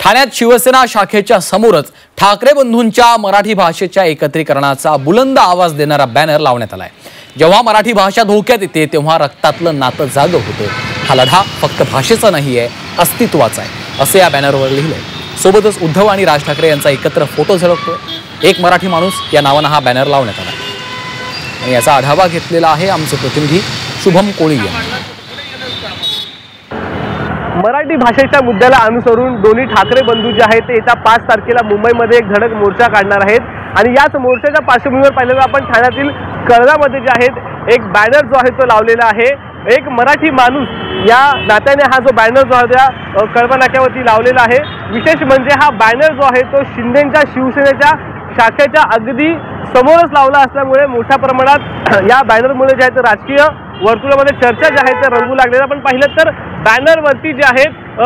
ठाण्यात शिवसेना शाखेच्या समोरच ठाकरे बंधूंच्या मराठी भाषेच्या एकत्रीकरणाचा बुलंद आवाज देणारा बॅनर लावण्यात आलाय। जेव्हा मराठी भाषा धोक्यात येते तेव्हा रक्तातलं नातं जागं होतं। हा लढा फक्त भाषेचा नाहीये, अस्तित्वाचा आहे असे या बॅनरवर लिहिलंय। सोबतच उद्धव आणि राज ठाकरे यांचा एकत्र फोटो झळकतोय। एक मराठी माणूस या नावाने हा बॅनर लावण्यात आला आणि याचा आढावा घेतलेला आहे आमचे प्रतिनिधी शुभम कोळी यांनी। मराठी भाषेच्या मुद्द्याला अनुसरून दोन्ही ठाकरे बंधू जे आहेत ते येत्या 5 तारखेला मुंबईमध्ये एक धडक मोर्चा काढणार आहेत आणि याच मोर्चाच्या पार्श्वभूमीवर पाहिलं तर आपण ठाण्यातील कळव्यामध्ये जे आहेत एक बॅनर जो आहे तो लावलेला आहे। एक मराठी माणूस या नात्याने हा जो बॅनर जो आहे त्या कळवा नाक्यावरती लावलेला आहे। विशेष म्हणजे हा बॅनर जो आहे तो शिंदेच्या शिवसेनेच्या शाखेच्या अगदी समोरच लावला असल्यामुळे मोठ्या प्रमाणात या बॅनरमुळे जे आहे ते राजकीय वर्तुळामध्ये चर्चा जी आहे ते रंगू लागलेल्या। आपण पाहिलं तर बॅनरवरती जे आहेत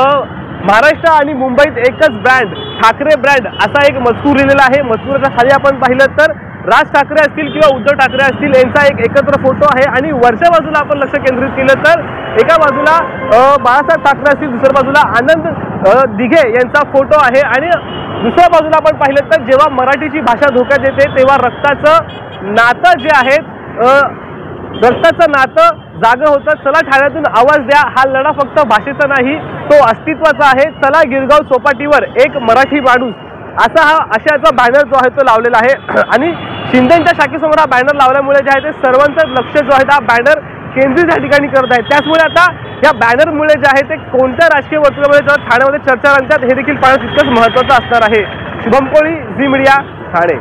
महाराष्ट्र आणि मुंबईत एकच ब्रँड ठाकरे ब्रँड असा एक मजकूर लिहिलेला आहे। मजकुराच्या खाली आपण पाहिलं तर राज ठाकरे असतील किंवा उद्धव ठाकरे असतील यांचा एक एकत्र फोटो आहे आणि वरच्या बाजूला आपण लक्ष केंद्रित केलं तर एका बाजूला बाळासाहेब ठाकरे असतील, दुसऱ्या बाजूला आनंद दिघे यांचा फोटो आहे आणि दुसऱ्या बाजूला आपण पाहिलं तर जेव्हा मराठीची भाषा धोक्यात येते तेव्हा रक्ताचं नातं जे आहे रक्ताचं नातं जागं होतं। चला ठाण्यातून आवाज द्या, हा लढा फक्त भाषेचा नाही तो अस्तित्वाचा आहे। चला गिरगाव चौपाटीवर एक मराठी माणूस अशाचा बॅनर जो आहे तो लावलेला आहे आणि शिंदेच्या शाखेसमोर हा बॅनर लावल्यामुळे जे आहे ते सर्वांचं लक्ष जो आहे हा बॅनर केंद्रित या ठिकाणी करत आहे। त्याचमुळे आता या बॅनरमुळे जे आहे ते कोणत्या राजकीय वर्तुळामध्ये जेव्हा ठाण्यामध्ये चर्चा रंगतात हे देखील पाहणं तितकंच महत्त्वाचं असणार आहे। शुभम कोळी, झी मीडिया, ठाणे।